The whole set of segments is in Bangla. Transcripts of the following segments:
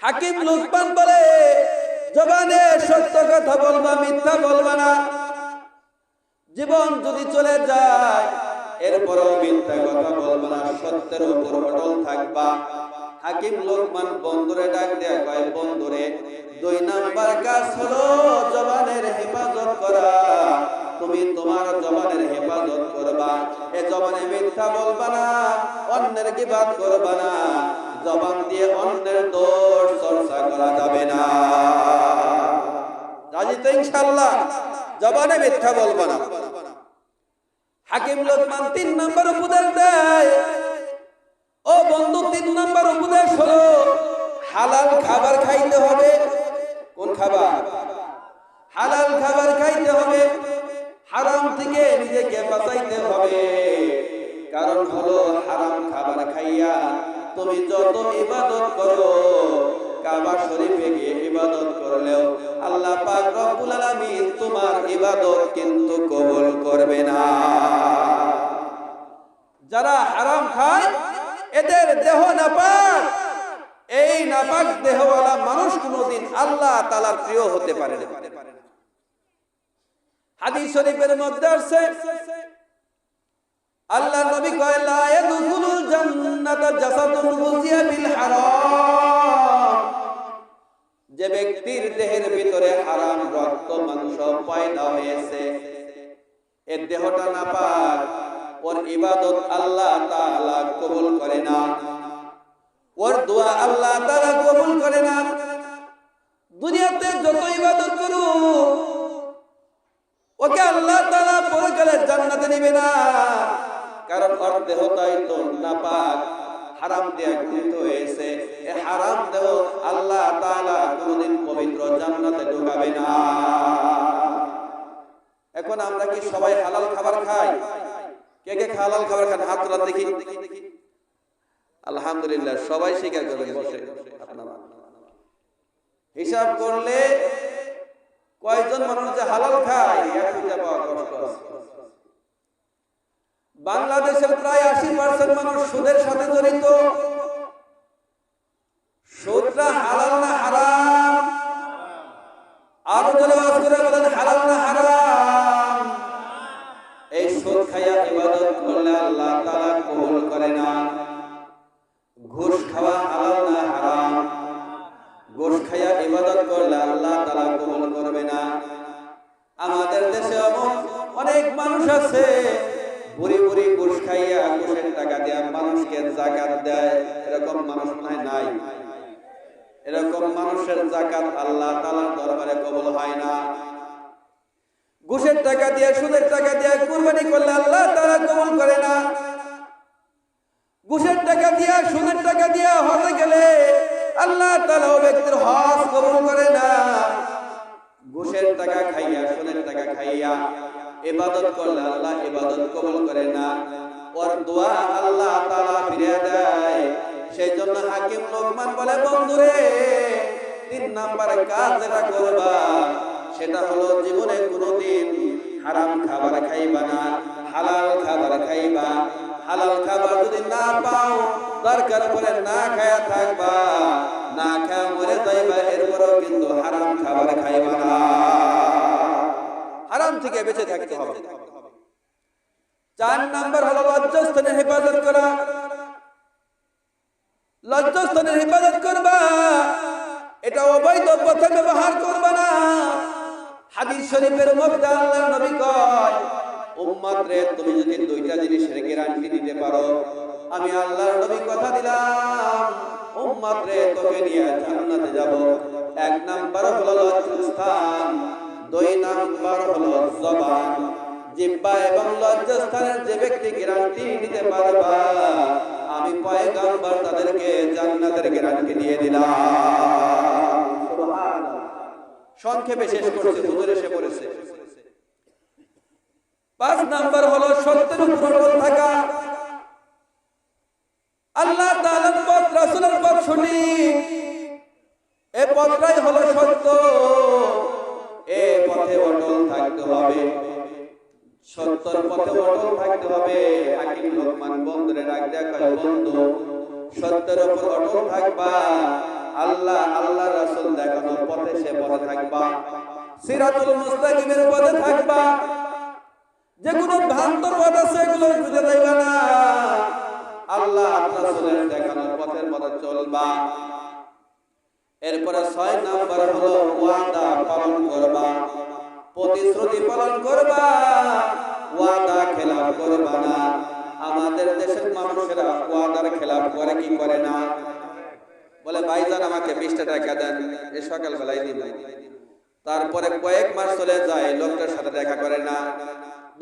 হাকিম লুকমান বলে, জবানে সত্য কথা বলবা, মিথ্যা বলবা না। জীবন যদি চলে যায় এরপরও মিথ্যা কথা বলবা না, সত্যের উপর অটল থাকবা। হাকিম লুকমান বন্ধুরে ডাক দেয়া কয়, বন্ধুরে 2 নাম্বার কাজ হলো জবানের হেফাজত করা। তুমি তোমার জবানের হেফাজত করবা। এ জবানে মিথ্যা বলবা না, অন্যের গীবত করবা না। জবান দিয়ে অন্যের দোষ চর্চা করা যাবে না। রাজি তো ইনশাআল্লাহ? জবানে মিথ্যা বলবা না। হাকিম লুকমান 3 নাম্বার উপদেশ দেয়। ও বন্ধু, 3 নাম্বার উপদেশ হলো হালাল খাবার খাইতে হবে। কোন খাবার? হালাল খাবার খাইতে হবে। হারাম থেকে নিজেকে বাঁচাইতে হবে। কারণ হলো হারাম খাবার খাইয়া তুমি যত ইবাদত করো, কাবা শরীফে গিয়ে ইবাদত করলেও আল্লাহ পাক রব্বুল আলামিন তোমার ইবাদত কিন্তু কবুল করবে না। যারা হারাম খায় এদের দেহ নাপাক। এই নাপাক দেহওয়ালা মানুষ কোনদিন আল্লাহ তাআলার প্রিয় হতে পারে না। হাদিস শরীফের মধ্যে আছে, আল্লাহর নবী কয়, লা ইয়াদখুলুল জান্নাতা জাসাদুন গুযিয়া বিল হারাম। যে ব্যক্তির দেহের ভিতরে হারাম রক্ত মাংস পয়দা হয়েছে, এর দেহটা নাপাক, ওর ইবাদত আল্লাহ তাআলা কবুল করে না, ওর দোয়া আল্লাহ তাআলা কবুল করে না। দুনিয়াতে যত ইবাদত করুক, ওকে আল্লাহ তাআলা পরকালে জান্নাতে নেবে না। কারণ ওর দেহটাই তো নাপাক, হারাম দিয়ে গঠিত হয়েছে। এই হারাম দেহ আল্লাহ তাআলা কোনদিন পবিত্র জান্নাতে ঢোকাবে না। এখন আমরা কি সবাই হালাল খাবার খাই? কে কে হালাল খাবার খান? হাত তোলা দেখি। আলহামদুলিল্লাহ, সবাই স্বীকার করবেন। বসে আপনারা হিসাব করলে কয়জন মানুষ যে হালাল খায় বাংলাদেশের প্রায় 80% মানুষ সুদের সাথে জড়িত। সুদটা হালাল না হারাম? আরো জোরে আওয়াজ করে বলেন, হালাল না হারাম? এই সুদ খাইয়া ইবাদত করলে আল্লাহ তাআলা কবুল করে না। ঘুষ খাওয়া হালাল না হারাম? ঘুষ খাইয়া ইবাদত করলে আল্লাহ তাআলা কবুল করবে না। আমাদের দেশে এমন অনেক মানুষ আছে, বুড়ি বুড়ি ঘুষ খাইয়া ঘুষের টাকা দিয়ে মানুষকে যাকাত দেয়। এরকম মানুষ নাই? এরকম মানুষের যাকাত আল্লাহ তাআলার দরবারে কবুল হয় না। ঘুষের টাকা দিয়ে, সুদের টাকা দিয়ে কুরবানি করলে আল্লাহ তাআলা কবুল করে না। ঘুষের টাকা দিয়া, সুদের টাকা দিয়া হজে গেলে আল্লাহ তাআলা ওই ব্যক্তির হজ কবুল করে না। ঘুষের টাকা খাইয়া, সুদের টাকা খাইয়া ইবাদত করলে আল্লাহ ইবাদত কবুল করে না। ওর দোয়া আল্লাহ তাআলা ফিরিয়ে দেয়। সেই জন্য হাকিম লুকমান বলে, বন্ধুরে 3 নাম্বার কাজ যেটা করবা সেটা হলো জীবনে কোনোদিন হারাম খাবার খাইবা না, হালাল খাবার খাইবা। হালাল খাবার যদি না পাও, দরকার পড়ে না খায়া থাকবা, না খায়া মরে যাইবা, এরপরও কিন্তু হারাম খাবার খাইবা না। হারাম থেকে বেঁচে থাকতে হবে। 4 নাম্বার হলো লজ্জাস্থানের হেফাজত করা। লজ্জাস্থানের হেফাজত করবা, এটা অবৈধ পথে ব্যবহার করবা না। হাদিস শরীফের মধ্যে আল্লাহর নবী কয়, উম্মত রে, তুমি যদি 2টা জিনিসের গ্যারান্টি দিতে পারো, আমি আল্লাহর নবী কথা দিলাম, উম্মত রে তোকে নিয়ে জান্নাতে যাব। 1 নাম্বার হলো লজ্জাস্থান, 2 নাম্বার হলো জবান। জিহ্বা এবং লজ্জাস্থানের যে ব্যক্তি গ্যারান্টি দিতে পারবা, আমি পয়গম্বর তাদেরকে জান্নাতের গ্যারান্টি দিয়ে দিলাম। সুবহানাল্লাহ। সংক্ষেপে শেষ করতে হুজুর এসে পড়েছে। 5 নাম্বার হলো সত্যের উপর অটল থাকা। আল্লাহ তাআলার পথ, রাসূলের পথ সঠিক, এই পথটাই হলো সত্য। এই পথে অটল থাকতে হবে, সত্যের পথে অটল থাকতে হবে। হাকিম লুকমান বন্ধুরে ডাক দেয়া কয়, বন্ধু সত্যের উপর অটল থাকবা, আল্লাহ পথে থাকবা, সিরাতুল মুস্তাকিমের পথে থাকবা। যেগুলো ভ্রান্ত পথ আছে এগুলো খুঁজে যাইবা না, আল্লাহ রাসূলের দেখানো পথের মধ্যে চলবা। এরপরে 6 নাম্বার হলো ওয়াদা পালন করবা, প্রতিশ্রুতি পালন করবা, ওয়াদা খেলাফ করবা না। আমাদের দেশের মানুষেরা ওয়াদার খেলাফ করে কি করে না? বলে ভাইজান আমাকে 20 টাকা দেন, এই সকাল বেলায় দিন। তারপরে কয়েক মাস চলে যায়, লোকটার সাথে দেখা করে না।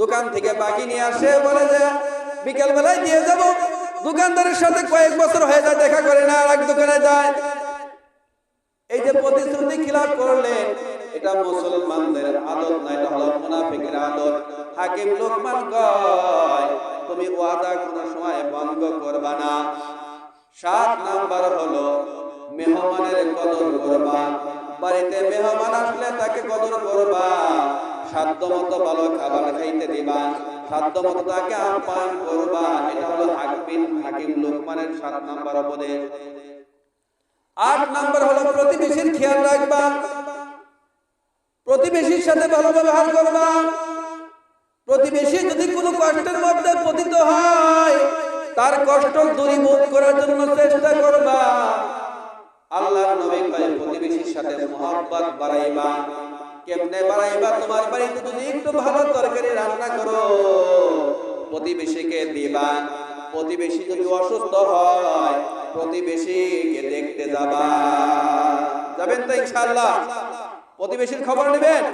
দোকান থেকে বাকি নিয়ে আসে, বলে যে বিকেল বেলায় দিয়ে যাব। দোকানদারের সাথে কয়েক বছর হয়ে যায়, দেখা করে না, আর এক দোকানে যায়। এই যে প্রতিশ্রুতি খিলাফ করলেন, এটা মুসলমানদের আদত না, এটা হলো মুনাফিকের আদত। হাকিম লোকমান কয় তুমি ওয়াদা কোনো সময় ভঙ্গ করবা না। 7 নাম্বার হলো মেহমানের কদর করবা। বাড়িতে মেহমান আসলে তাকে কদর করবা, সাধ্যমতো ভালো খাবার খাইতে দিবা, সাধ্যমতো তাকে আপ্যায়ন করবা। এটা হলো হাকিম লোকমানের 7 নাম্বার উপদেশ। 8 নাম্বার হলো প্রতিবেশীর খেয়াল রাখবা, প্রতিবেশীর সাথে ভালো ব্যবহার করবা। প্রতিবেশী যদি কোনো কষ্টের মধ্যে পতিত হয়, তার কষ্ট দূরীভূত করার জন্য চেষ্টা করবা। আল্লাহর নবী কয় প্রতিবেশীর সাথে মহব্বত বাড়াইবা। কেমনে বাড়াইবা? তোমার বাড়িতে যদি একটু ভালো তরকারি রান্না করো, প্রতিবেশীকে দিবা। প্রতিবেশী যদি অসুস্থ হয়, প্রতিবেশীকে দেখতে যাবা। যাবেন তো ইনশাআল্লাহ? প্রতিবেশীর খবর নেবেন।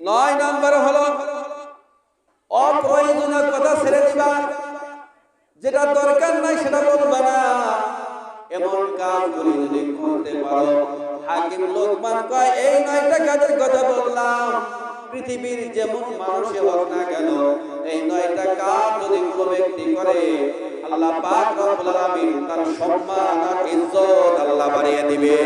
9 নাম্বার হলো অপ্রয়োজনীয় কথা ছেড়ে দিবা, যেটা দরকার নাই সেটা বলবা না। এমন কাজগুলি যদি করতে পারো, হাকিম লোকমান কয় এই 9টা কাজের কথা বললাম, পৃথিবীর যেমন মানুষই হোক না কেন, এই 9টা কাজ যদি কোনো ব্যক্তি করে, আল্লাহ পাক রব্বুল আলামিন তার সম্মান আর ইজ্জত আল্লাহ বাড়িয়ে দিবে।